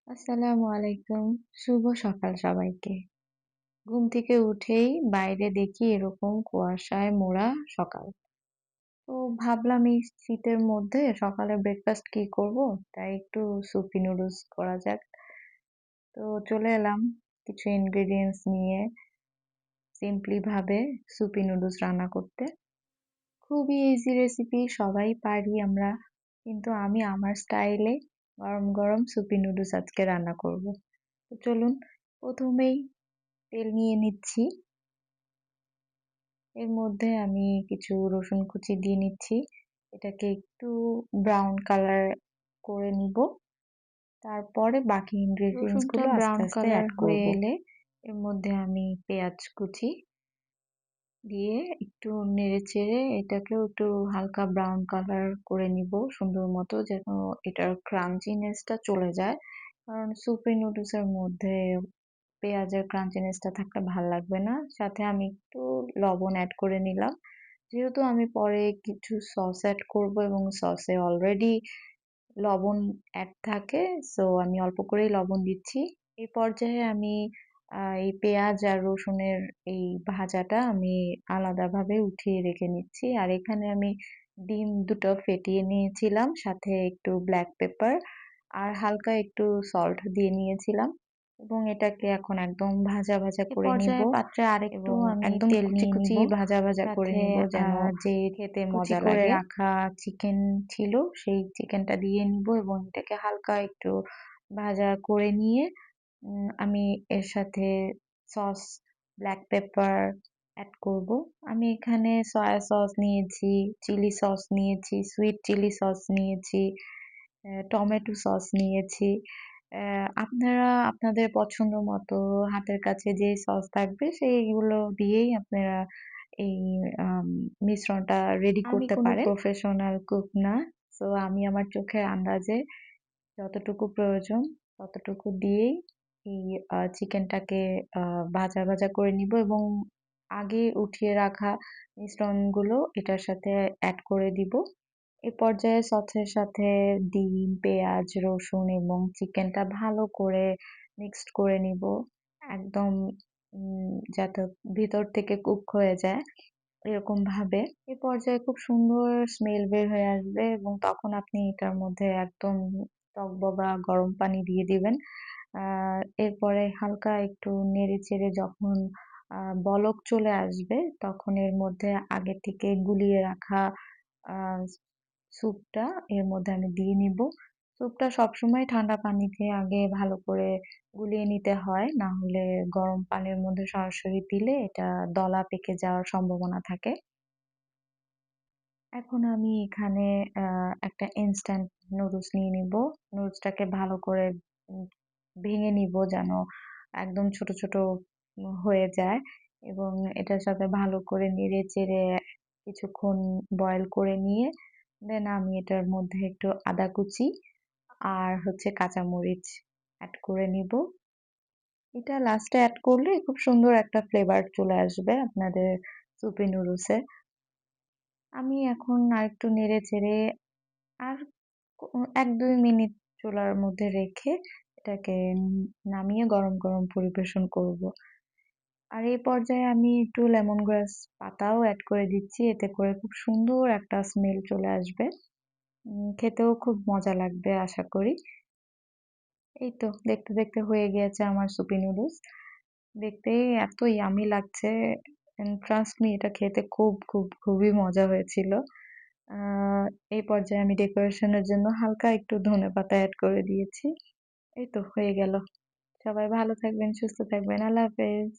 আসসালামু আলাইকুম। শুভ সকাল সবাইকে। ঘুম থেকে উঠেই বাইরে দেখি এরকম কুয়াশায় মোড়া সকাল। তো ভাবলাম এই শীতের মধ্যে সকালে ব্রেকফাস্ট কি করব? তাই একটু সুপি নুডলস করা যাক। তো চলে এলাম কিছু ইনগ্রিডিয়েন্টস নিয়ে সিম্পলি ভাবে সুপি নুডলস রান্না করতে। খুবই ইজি রেসিপি, সবাই পারি আমরা। কিন্তু আমি আমার স্টাইলে গরম, গরম সুপি নুডলস আজকে রান্না করব। তো চলুন ১ম এই তেল নিয়ে নিচ্ছি। এর মধ্যে আমি কিছু রসুন কুচি দিয়ে নিচ্ছি। এটাকে একটু ব্রাউন কালার করে নিব। তারপরে বাকি ইনগ্রিডিয়েন্টস রসুনটা গুলো আস্তে, ব্রাউন আস্তে কালার এড হয়ে করব। এলে এর মধ্যে আমি পেঁয়াজ কুচি দিয়ে একটু নেড়েচেড়ে এটাকেও একটু হালকা ব্রাউন কালার করে নিব সুন্দর মতো, যেন এটার ক্রাঞ্চিনেসটা চলে যায়। কারণ সুপি নুডলস এর মধ্যে পেঁয়াজের ক্রাঞ্চিনেসটা থাকলে ভাল লাগবে না। সাথে আমি একটু লবণ এড করে নিলাম। যেহেতু আমি পরে কিছু সস এড করব এবং সসে অলরেডি লবণ এড থাকে, সো আমি অল্প করেই লবণ দিচ্ছি। এই পর্যায়ে আমি এই পেঁয়াজ আর রসুনের এই ভাজাটা আমি আলাদাভাবে উঠিয়ে রেখে নিচ্ছি। আর এখানে আমি ডিম ২ টো ফেটিয়ে নিয়েছিলাম, সাথে একটু ব্লাক পেপার আর হালকা একটু সল্ট দিয়ে নিয়েছিলাম এবং এটাকে এখন একদম ভাজা, ভাজা এ করে নিব পর্যায়ে পাত্রে আরেকটু এবং আমি একদম তেল কুচি, নিয়ে কুচি নিব। ভাজা, ভাজা করে সাথে নিব যেন যে খেতে কুচি মজা করে লাগে। রাখা চিকেন ছিল সেই চিকেনটা দিয়ে নিব এবং এটাকে হালকা একটু ভাজা করে নিয়ে আমি এর সাথে সস, ব্লাক পেপার এড করব। আমি এখানে সয়া সস নিয়েছি, চিলি সস নিয়েছি, সুইট চিলি সস নিয়েছি, টমেটো সস নিয়েছি। আপনারা আপনাদের পছন্দ মতো হাতের কাছে যে সস থাকবে সেইগুলো দিয়েই আপনারা এই আম মিশ্রণটা রেডি আমি করতে কোনো পারেন। প্রফেশনাল কুক না। সো আমি আমার চোখের আন্দাজে যতটুকু প্রয়োজন ততটুকু দিয়েই এই চিকেনটাকে আ ভাজা, ভাজা করে নিবো এবং আগে উঠিয়ে রাখা মিশ্রণগুলো এটার সাথে এড করে দিব। এ পর্যায়ে সসের সাথে ডিম, পেঁয়াজ, রসুন এবং চিকেনটা ভালো করে মিক্সড করে নিবো। একদম যাতে ভিতর থেকে কুক হয়ে যায় এরকমভাবে। এ পর্যায়ে খুব সুন্দর স্মেল বের হয়ে আসবে এবং তখন আপনি এটার মধ্যে একদম টকবগা গরম পানি দিয়ে দিবেন। আ এরপরে হালকা একটু নেড়েচেড়ে যখন আ বলক চলে আসবে, তখন এর মধ্যে আগে থেকে গুলিয়ে রাখা আ স্যুপটা এর মধ্যে আমি দিয়ে নিবো। স্যুপটা সবসময় ঠান্ডা পানিতে আগে ভালো করে গুলিয়ে নিতে হয়। না হলে গরম পানির মধ্যে সরাসরি দিলে এটা দলা পেকে যাওয়ার সম্ভাবনা থাকে। এখন আমি এখানে আ একটা ইনস্ট্যান্ট নুডলস নিয়ে নিবো। নুডলসটাকে ভালো করে উম ভেঙে নিবো যেন একদম ছোট, ছোট হয়ে যায় এবং এটার সাথে ভালো করে নেড়ে-চেড়ে কিছুক্ষণ বয়েল করে নিয়ে দেন আমি এটার মধ্যে একটু আদা কুচি আর হচ্ছে কাঁচামরিচ এড করে নিবো। এটা লাস্টে এড করলে খুব সুন্দর একটা ফ্লেভার চলে আসবে আপনাদের সুপি নুডলসে। আমি এখন আরেকটু নেড়ে-চেড়ে আর ১-২ মিনিট চুলার মধ্যে রেখে এটাকে নামিয়ে গরম, গরম পরিবেশন করব। আর এই পর্যায়ে আমি একটু লেমন গ্রাস পাতাও এড করে দিচ্ছি। এতে করে খুব সুন্দর একটা স্মেল চলে আসবে। খেতেও খুব মজা লাগবে আশা করি। এই তো দেখতে, দেখতে হয়ে গিয়েছে আমার সুপি নুডলস। দেখতেই এত ইয়াম্মি লাগছে। ট্রাস্ট মি এটা খেতে খুব, খুব, খুবই মজা হয়েছিল। আ এই পর্যায়ে আমি ডেকোরেশন এর জন্য হালকা একটু ধনেপাতা এড করে দিয়েছি। এই তো হয়ে গেল। সবাই ভালো থাকবেন, সুস্থ থাকবেন। আল্লাহ হাফেজ।